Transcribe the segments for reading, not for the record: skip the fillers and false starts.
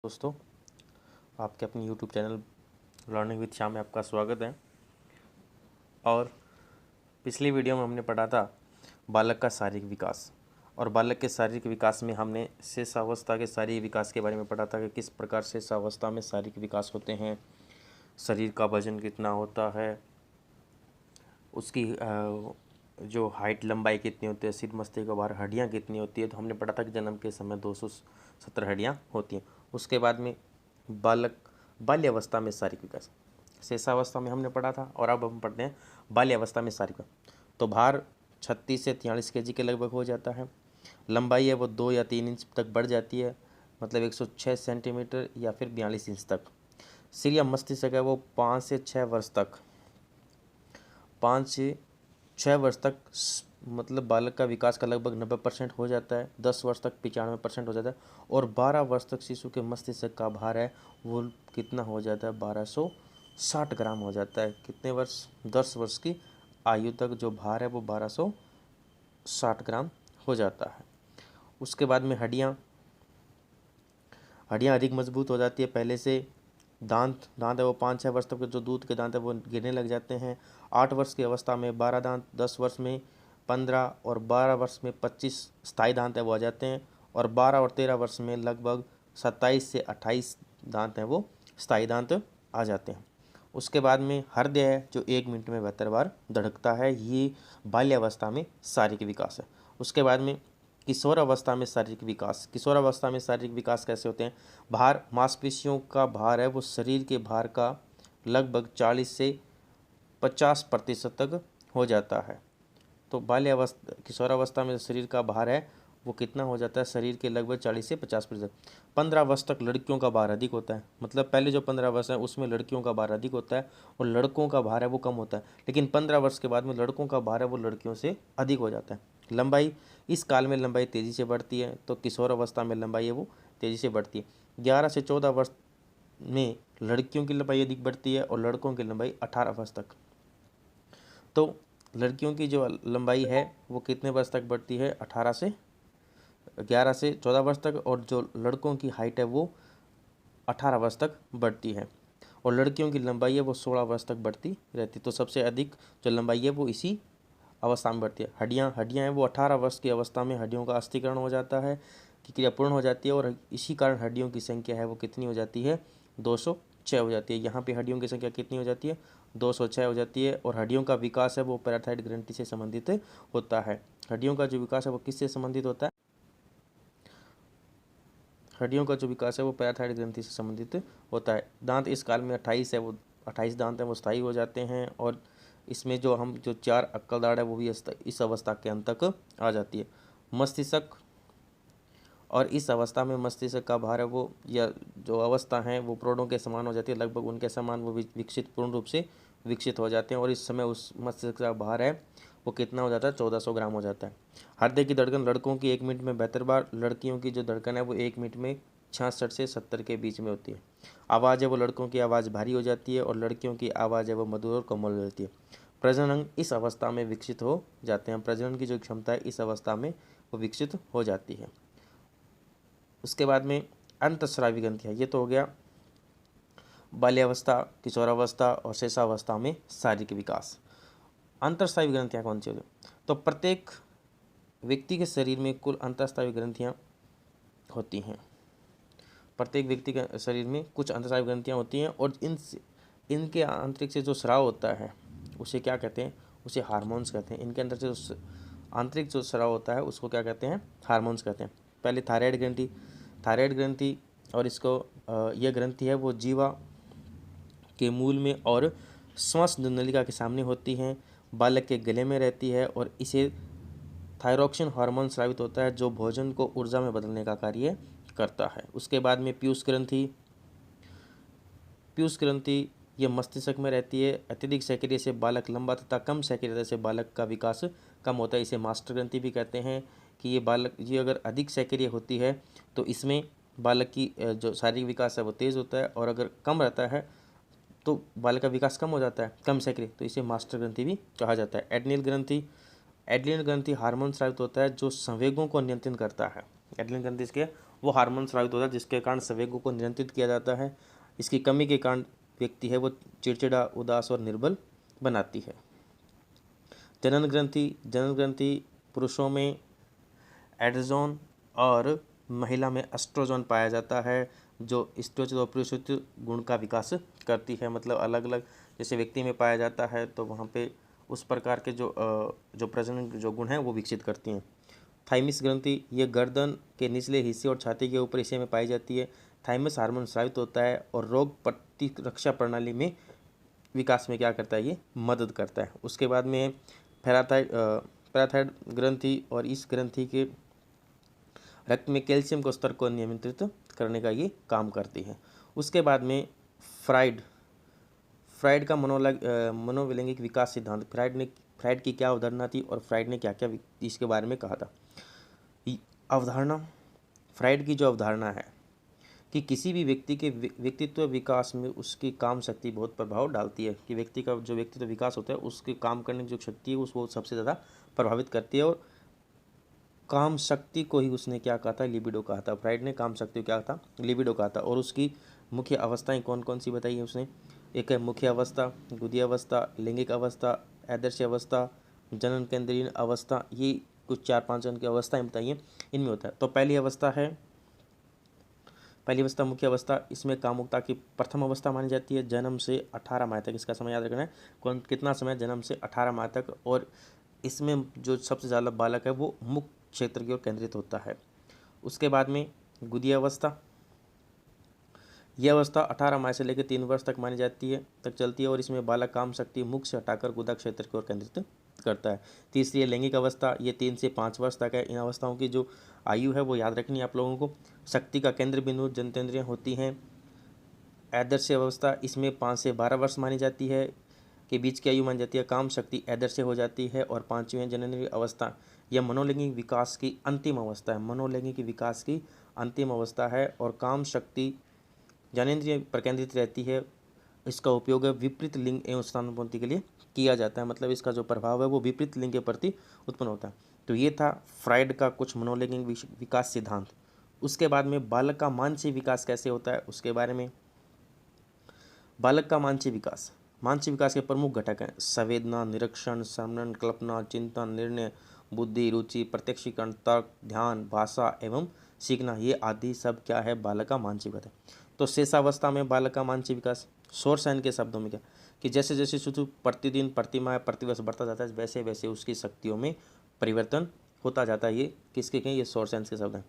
दोस्तों, आपके अपने YouTube channel learning with Shyam में आपका स्वागत है। और पिछली वीडियो में हमने पढ़ा था बालक का शारीरिक विकास, और बालक के शारीरिक विकास में हमने शेषावस्था के शारीरिक विकास के बारे में पढ़ा था कि किस प्रकार शेषावस्था में शारीरिक विकास होते हैं, शरीर का वजन कितना होता है, उसकी जो हाइट लंबाई कितनी होती है, सिर मस्तिष्क के बाहर हड्डियाँ कितनी होती है। तो हमने पढ़ा था कि जन्म के समय 270 हड्डियाँ होती हैं। उसके बाद में बाल्यावस्था में शारीरिक विकास, शेषावस्था में हमने पढ़ा था, और अब हम पढ़ते हैं बाल्यावस्था में शारीरिक विकास। तो भार 36 से 43 kg के लगभग हो जाता है। लंबाई है वो 2 या 3 इंच तक बढ़ जाती है, मतलब 106 सेंटीमीटर या फिर 42 इंच तक। सिर या मस्तिष्क है वो 5 से 6 वर्ष तक, 5 से 6 वर्ष तक मतलब बालक का विकास का लगभग 90% हो जाता है। 10 वर्ष तक 95% हो जाता है, और 12 वर्ष तक शिशु के मस्तिष्क का भार है वो कितना हो जाता है, 1260 ग्राम हो जाता है। कितने वर्ष? 10 वर्ष की आयु तक जो भार है वो 1260 ग्राम हो जाता है। उसके बाद में हड्डियाँ अधिक मजबूत हो जाती है पहले से। दांत है वो 5-6 वर्ष तक जो दूध के दांत है वो गिरने लग जाते हैं। 8 वर्ष की अवस्था में 12 दांत, 10 वर्ष में 15 और 12 वर्ष में 25 स्थायी दांत है वो आ जाते हैं, और 12 और 13 वर्ष में लगभग 27 से 28 दांत हैं वो स्थायी दांत आ जाते हैं। उसके बाद में हृदय है जो 1 मिनट में 72 बार धड़कता है, ये बाल्यावस्था में शारीरिक विकास है। उसके बाद में किशोर अवस्था में शारीरिक विकास। किशोर अवस्था में शारीरिक विकास कैसे होते हैं? भार, मांसपेशियों का भार है वो शरीर के भार का लगभग 40 से 50% तक हो जाता है। तो बाल्यावस्था किशोरावस्था में शरीर का भार है वो कितना हो जाता है, शरीर के लगभग 40 से 50%। 15 वर्ष तक लड़कियों का भार अधिक होता है, मतलब पहले जो 15 वर्ष है उसमें लड़कियों का भार अधिक होता है और लड़कों का भार है वो कम होता है, लेकिन 15 वर्ष के बाद में लड़कों का भार है वो लड़कियों से अधिक हो जाता है। लंबाई, इस काल में लंबाई तेज़ी से बढ़ती है, तो किशोर अवस्था में लंबाई है वो तेज़ी से बढ़ती है। 11 से 14 वर्ष में लड़कियों की लंबाई अधिक बढ़ती है और लड़कों की लंबाई 18 वर्ष तक। तो लड़कियों की जो लंबाई है वो कितने वर्ष तक बढ़ती है? 11 से 14 वर्ष तक, और जो लड़कों की हाइट है वो 18 वर्ष तक बढ़ती है, और लड़कियों की लंबाई है वो 16 वर्ष तक बढ़ती रहती है। तो सबसे अधिक जो लंबाई है वो इसी अवस्था में बढ़ती है। हड्डियाँ हैं वो 18 वर्ष की अवस्था में हड्डियों का अस्थिकरण हो जाता है, की क्रिया पूर्ण हो जाती है, और इसी कारण हड्डियों की संख्या है वो कितनी हो जाती है? 206 हो जाती है। यहाँ पे हड्डियों की संख्या कितनी हो जाती है? 206 हो जाती है। और हड्डियों का विकास है वो पैराथाइड ग्रंथि से संबंधित होता है। हड्डियों का जो विकास है वो किससे संबंधित होता है? हड्डियों का जो विकास है वो पैराथाइड ग्रंथि से संबंधित होता है। दांत इस काल में 28 है वो 28 दांत हैं वो स्थायी हो जाते हैं, और इसमें जो 4 अक्कल दाढ़ है वो भी इस अवस्था के अंत तक आ जाती है। मस्तिष्क, और इस अवस्था में मस्तिष्क का भार है वो, या जो अवस्था है वो प्रौढ़ों के समान हो जाती है, लगभग उनके समान वो विकसित पूर्ण रूप से विकसित हो जाते हैं, और इस समय उस मस्तिष्क का भार है वो कितना हो जाता है? 1400 ग्राम हो जाता है। हृदय की धड़कन लड़कों की 1 मिनट में 72 बार, लड़कियों की जो धड़कन है वो 1 मिनट में 66 से 70 के बीच में होती है। आवाज़ है वो लड़कों की आवाज़ भारी हो जाती है, और लड़कियों की आवाज़ है वो मधुर और कोमल हो जाती है। प्रजनन अंग इस अवस्था में विकसित हो जाते हैं। प्रजनन की जो क्षमता है इस अवस्था में वो विकसित हो जाती है। उसके बाद में अंतःस्रावी ग्रंथियाँ, ये तो हो गया बाल्यावस्था, किशोरावस्था और शेषावस्था में शारीरिक विकास। अंतःस्रावी ग्रंथियाँ कौन सी होती? तो प्रत्येक व्यक्ति के शरीर में कुल अंतःस्रावी ग्रंथियाँ होती हैं। प्रत्येक व्यक्ति के शरीर में कुछ अंतःस्रावी ग्रंथियाँ होती हैं, और इनके आंतरिक से जो स्राव होता है उसे क्या कहते हैं? उसे हार्मोन्स कहते हैं। इनके अंदर से जो आंतरिक जो स्राव होता है उसको क्या कहते हैं? हार्मोन्स कहते हैं। पहले थायराइड ग्रंथि, और इसको यह ग्रंथि है वो जीवा के मूल में और श्वास नलिका के सामने होती हैं, बालक के गले में रहती है, और इसे थायरोक्सिन हार्मोन स्रावित होता है जो भोजन को ऊर्जा में बदलने का कार्य करता है। उसके बाद में पीयूष ग्रंथि ये मस्तिष्क में रहती है। अत्यधिक सक्रिय से बालक लंबा तथा कम सक्रियता से बालक का विकास कम होता है। इसे मास्टर ग्रंथि भी कहते हैं कि ये अगर अधिक सक्रिय होती है तो इसमें बालक की जो शारीरिक विकास है वो तेज़ होता है, और अगर कम रहता है तो बालक का विकास कम हो जाता है, कम सक्रिय, तो इसे मास्टर ग्रंथि भी कहा जाता है। एड्रिनल ग्रंथि हार्मोन स्रावित होता है जो संवेगों को नियंत्रित करता है। एड्रिनल ग्रंथि इसके वो हार्मोन स्रावित होता है जिसके कारण संवेगों को नियंत्रित किया जाता है। इसकी कमी के कारण व्यक्ति है वो चिड़चिड़ा, उदास और निर्बल बनाती है। जनन ग्रंथि पुरुषों में एड्रेनाइन और महिला में एस्ट्रोजन पाया जाता है, जो स्त्रोचित और पुरुषोचित गुण का विकास करती है। मतलब अलग अलग जैसे व्यक्ति में पाया जाता है तो वहाँ पे उस प्रकार के जो प्रजनन जो गुण हैं वो विकसित करती हैं। थाइमस ग्रंथि ये गर्दन के निचले हिस्से और छाती के ऊपर हिस्से में पाई जाती है। थाइमस हार्मोन स्रावित होता है और रोग प्रतिरक्षा प्रणाली में विकास में क्या करता है, ये मदद करता है। उसके बाद में पैराथाइड ग्रंथि, और इस ग्रंथि के रक्त में कैल्शियम के स्तर को नियंत्रित करने का ये काम करती है। उसके बाद में फ्राइड का मनोवैज्ञानिक विकास सिद्धांत। फ्राइड की क्या अवधारणा थी और फ्राइड ने क्या क्या इसके बारे में कहा था। अवधारणा, फ्राइड की जो अवधारणा है कि किसी भी व्यक्ति के व्यक्तित्व विकास में उसकी काम शक्ति बहुत प्रभाव डालती है, कि व्यक्ति का जो व्यक्तित्व विकास होता है उसके काम करने की जो शक्ति है उसको सबसे ज़्यादा प्रभावित करती है। और काम शक्ति को ही उसने क्या कहा था, लिबिडो कहा था। फ्राइड ने काम शक्ति को क्या था, लिबिडो कहा था। और उसकी मुख्य अवस्थाएं कौन कौन सी बताई है उसने। एक है मुख्य अवस्था, गुदी अवस्था, लैंगिक अवस्था, आदर्श अवस्था, जनन केंद्रीय अवस्था। ये कुछ 4-5 जन की अवस्थाएं बताई हैं, इनमें होता है। तो पहली अवस्था मुख्य अवस्था, इसमें कामुकता की प्रथम अवस्था मानी जाती है। जन्म से 18 माह तक, इसका समय याद रखना है, कितना समय, जन्म से 18 माह तक। और इसमें जो सबसे ज़्यादा बालक है वो मुख्य क्षेत्र की ओर केंद्रित होता है। उसके बाद में गुदी अवस्था, यह अवस्था 18 माह से लेकर 3 वर्ष तक मानी जाती है, तक चलती है। और इसमें बालक काम शक्ति मुख से हटाकर गुदा क्षेत्र की ओर केंद्रित करता है। तीसरी है लैंगिक अवस्था, ये 3 से 5 वर्ष तक है। इन अवस्थाओं की जो आयु है वो याद रखनी है आप लोगों को। शक्ति का केंद्र बिंदु जननेंद्रियां होती हैं। आदर्श अवस्था, इसमें 5 से 12 वर्ष मानी जाती है के बीच की आयु मानी जाती है। काम शक्ति आदर्श हो जाती है। और 5वीं है जननेंद्रिय अवस्था, यह मनोलैंगिक विकास की अंतिम अवस्था है। मनोलैंगिक विकास की अंतिम अवस्था है और काम शक्ति ज्ञानेंद्रिय पर केंद्रित रहती है। इसका उपयोग विपरीत लिंग एवं स्थानोन्नति के लिए किया जाता है। मतलब इसका जो प्रभाव है वो विपरीत लिंग के प्रति उत्पन्न होता है। तो ये था फ्राइड का कुछ मनोलैंगिक विकास सिद्धांत। उसके बाद में बालक का मानसिक विकास कैसे होता है उसके बारे में। बालक का मानसिक विकास के प्रमुख घटक हैं संवेदना, निरीक्षण, समरण, कल्पना, चिंतन, निर्णय, बुद्धि, रुचि, प्रत्यक्षीकरण, तर्क, ध्यान, भाषा एवं सीखना। ये आदि सब क्या है, बालक का मानसिक विकास है। तो शेषावस्था में बालक का मानसिक विकास, शोरसेन के शब्दों में क्या, कि जैसे जैसे शिशु प्रतिदिन, प्रतिमाह, प्रतिवर्ष बढ़ता जाता है वैसे वैसे उसकी शक्तियों में परिवर्तन होता जाता है। ये किसके कहें, ये शोरसेन के शब्द हैं।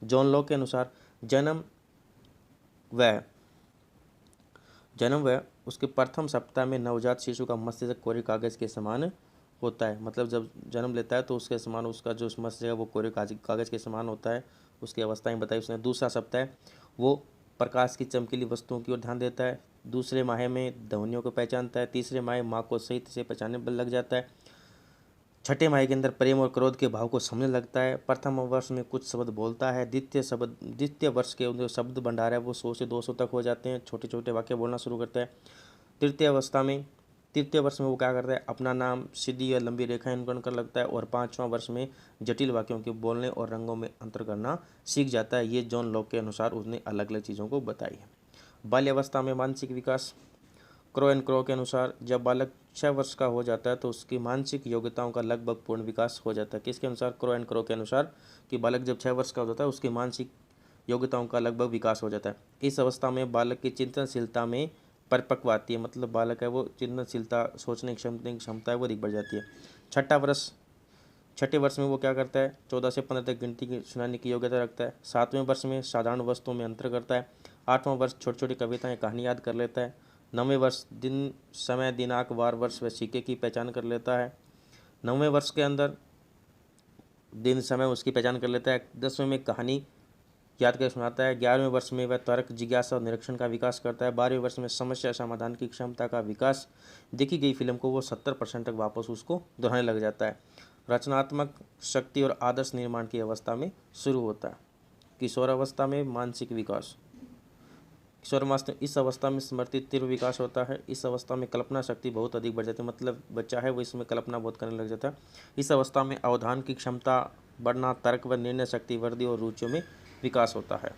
जॉन लॉक के अनुसार जन्म व उसके प्रथम सप्ताह में नवजात शिशु का मस्तिष्क कोरे कागज के समान होता है। मतलब जब जन्म लेता है तो उसके समान उसका जो मस्तिष्क है वो कोरे कागज के समान होता है। उसकी अवस्थाएं बताई उसने। दूसरा सप्ताह वो प्रकाश की चमकीली वस्तुओं की ओर ध्यान देता है। दूसरे माह में ध्वनियों को पहचानता है। तीसरे माह माँ को सही से पहचानने पर लग जाता है। छठे माह के अंदर प्रेम और क्रोध के भाव को समझने लगता है। प्रथम वर्ष में कुछ शब्द बोलता है। द्वितीय वर्ष के जो शब्द भंडार है वो 100 से 200 तक हो जाते हैं। छोटे छोटे वाक्य बोलना शुरू करता है। तृतीय वर्ष में वो क्या करता है, अपना नाम सीधी या लंबी रेखाएं अंकन कर लगता है। और 5वां वर्ष में जटिल वाक्यों के बोलने और रंगों में अंतर करना सीख जाता है। ये जॉन लॉक के अनुसार उसने अलग अलग चीज़ों को बताई है। बाल्यावस्था में मानसिक विकास, क्रो एंड क्रो के अनुसार जब बालक 6 वर्ष का हो जाता है तो उसकी मानसिक योग्यताओं का लगभग पूर्ण विकास हो जाता है। किसके अनुसार, क्रो एंड क्रो के अनुसार, कि बालक जब 6 वर्ष का हो जाता है उसकी मानसिक योग्यताओं का लगभग विकास हो जाता है। इस अवस्था में बालक की चिंतनशीलता में परिपक्व आती है। मतलब बालक है वो चिंतनशीलता, सोचने की क्षमता है वो अधिक बढ़ जाती है। छठे वर्ष में वो क्या करता है, 14 से 15 तक गिनती की सुनाने की योग्यता रखता है। 7वें वर्ष में साधारण वस्तुओं में अंतर करता है। 8वां वर्ष छोटी छोटी कविताएं, कहानी याद कर लेता है। 9वें वर्ष दिन, समय, दिनांक, वार, वर्ष व सिक्के की पहचान कर लेता है। 9वें वर्ष के अंदर दिन, समय उसकी पहचान कर लेता है। 10वें में कहानी याद कर सुनाता है। 11वें वर्ष में वह तर्क, जिज्ञासा और निरीक्षण का विकास करता है। 12वें वर्ष में समस्या समाधान की क्षमता का विकास। देखी गई फिल्म को वो 70% तक वापस उसको दोहराने लग जाता है। रचनात्मक शक्ति और आदर्श निर्माण की अवस्था में शुरू होता है। किशोरावस्था में मानसिक विकास, इस अवस्था में स्मृति तीव्र विकास होता है। इस अवस्था में कल्पना शक्ति बहुत अधिक बढ़ जाती है। मतलब बच्चा है वो इसमें कल्पना बहुत करने लग जाता है। इस अवस्था में अवधान की क्षमता बढ़ना, तर्क व निर्णय शक्ति वृद्धि और रुचियों में विकास होता है।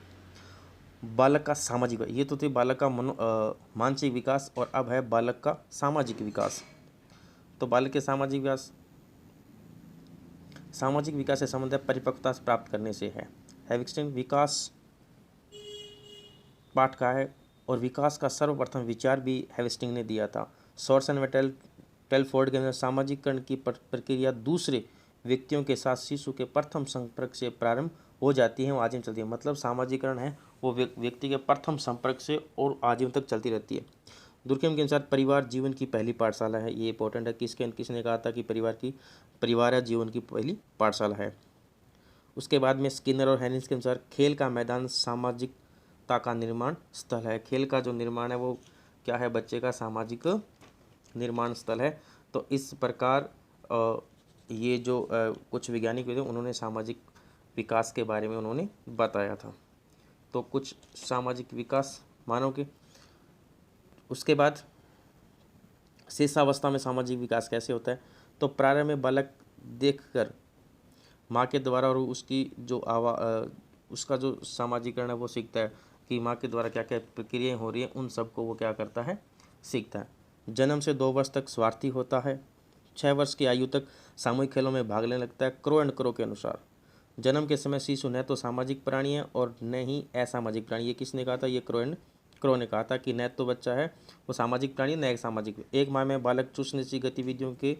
बालक का सामाजिक, ये तो थे बालक का मानसिक विकास, और अब है बालक का सामाजिक विकास। तो बालक के सामाजिक विकास से संबंध है परिपक्वता प्राप्त करने से है। हैविक्सटिन विकास पाठ का है, और विकास का सर्वप्रथम विचार भी हैविक्सटिन ने दिया था। सॉर्सन व टेलफोर्ड के अनुसार सामाजिकरण की प्रक्रिया दूसरे व्यक्तियों के साथ शिशु के प्रथम संपर्क से प्रारंभ हो जाती है और आजीवन चलती है। मतलब सामाजिकरण है वो व्यक्ति के प्रथम संपर्क से और आजीवन तक चलती रहती है। दुर्कहेम के अनुसार परिवार जीवन की पहली पाठशाला है। ये इंपॉर्टेंट है। किसने कहा था कि परिवार है जीवन की पहली पाठशाला है। उसके बाद में स्किनर और हैनिस के अनुसार खेल का मैदान सामाजिकता का निर्माण स्थल है। खेल का जो निर्माण है वो क्या है, बच्चे का सामाजिक निर्माण स्थल है। तो इस प्रकार ये जो कुछ वैज्ञानिक हुए थे उन्होंने सामाजिक विकास के बारे में उन्होंने बताया था। तो कुछ सामाजिक विकास मानव के। उसके बाद शिशुअवस्था में सामाजिक विकास कैसे होता है। तो प्रारंभ में बालक देखकर माँ के द्वारा और उसकी जो उसका जो सामाजिकरण है वो सीखता है कि माँ के द्वारा क्या क्या प्रक्रियाएँ हो रही हैं, उन सबको वो क्या करता है, सीखता है। जन्म से 2 वर्ष तक स्वार्थी होता है। 6 वर्ष की आयु तक सामूहिक खेलों में भाग लेने लगता है। क्रो एंड क्रो के अनुसार जन्म के समय शिशु न तो सामाजिक प्राणी है और न ही असामाजिक प्राणी। ये किसने कहा था, ये क्रो ने कहा था कि न तो बच्चा है वो सामाजिक प्राणी न एक सामाजिक। एक माह में बालक चुस्त गतिविधियों के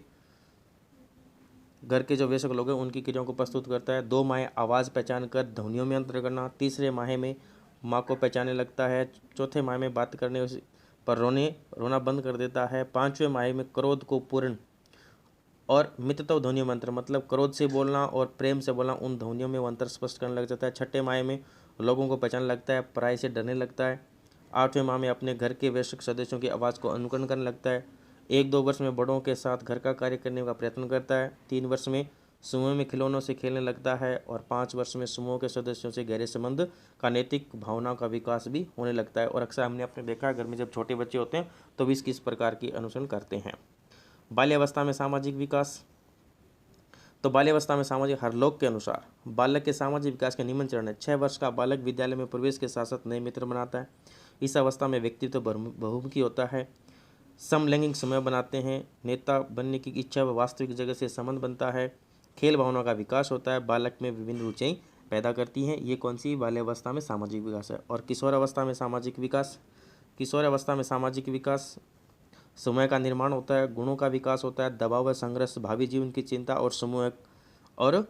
घर के जो वयस्क लोग हैं उनकी क्रियाओं को प्रस्तुत करता है। 2 माह आवाज़ पहचान कर ध्वनियों में अंतर करना। तीसरे माह में माँ को पहचानने लगता है। चौथे माह में बात करने पर रोना बंद कर देता है। 5वें माह में क्रोध को पूर्ण और मितत्व ध्वनियों में अंतर, मतलब क्रोध से बोलना और प्रेम से बोलना, उन ध्वनियों में वो अंतर स्पष्ट करने लग जाता है। 6ठे माह में लोगों को पहचानने लगता है, पराई से डरने लगता है। 8वें माह में अपने घर के वयस्क सदस्यों की आवाज़ को अनुकरण करने लगता है। 1-2 वर्ष में बड़ों के साथ घर का कार्य करने का प्रयत्न करता है। 3 वर्ष में समूह में खिलौनों से खेलने लगता है और 5 वर्ष में समूह के सदस्यों से गहरे संबंध का नैतिक भावना का विकास भी होने लगता है। और अक्सर हमने अपने देखा है घर में जब छोटे बच्चे होते हैं तो भी किस प्रकार की अनुसरण करते हैं। बाल्यावस्था में सामाजिक विकास। तो बाल्यावस्था में सामाजिक हरलोक के अनुसार बालक के सामाजिक विकास के निम्न चरण है। 6 वर्ष का बालक विद्यालय में प्रवेश के साथ साथ नए मित्र बनाता है। इस अवस्था में व्यक्तित्व बहुमुखी होता है। समलैंगिक समूह बनाते हैं। नेता बनने की इच्छा व वास्तविक जगत से संबंध बनता है। खेल भावना का विकास होता है। बालक में विभिन्न रुचियाँ पैदा करती हैं। ये कौन सी बाल्यावस्था में सामाजिक विकास है। और किशोरावस्था में सामाजिक विकास। किशोरावस्था में सामाजिक विकास समय का निर्माण होता है। गुणों का विकास होता है। दबाव व संघर्ष, भावी जीवन की चिंता और समूह और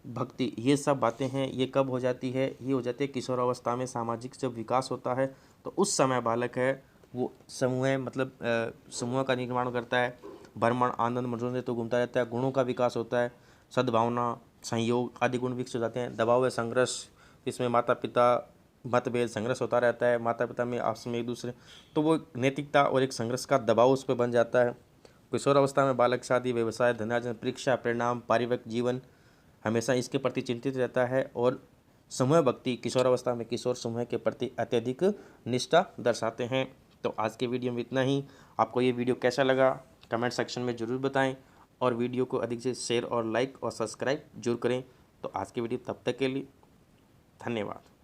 भक्ति, ये सब बातें हैं। ये कब हो जाती है, ये हो जाती है किशोरावस्था में। सामाजिक जब विकास होता है तो उस समय बालक है वो समूह मतलब समूह का निर्माण करता है। भ्रमण, आनंद, मनोरंजन तो घूमता रहता है। गुणों का विकास होता है। सद्भावना, संयोग आदि गुण विकसित हो जाते हैं। दबाव व संघर्ष, इसमें माता पिता मतभेद संघर्ष होता रहता है। माता पिता में आपस में एक दूसरे, तो वो नैतिकता और एक संघर्ष का दबाव उस पर बन जाता है। किशोरावस्था में बालक शादी, व्यवसाय, धनार्जन, परीक्षा, परिणाम, पारिवारिक जीवन हमेशा इसके प्रति चिंतित रहता है। और समूह भक्ति, किशोरावस्था में किशोर समूह के प्रति अत्यधिक निष्ठा दर्शाते हैं। तो आज के वीडियो में इतना ही। आपको ये वीडियो कैसा लगा कमेंट सेक्शन में ज़रूर बताएं, और वीडियो को अधिक से शेयर और लाइक और सब्सक्राइब जरूर करें। तो आज की वीडियो तब तक के लिए धन्यवाद।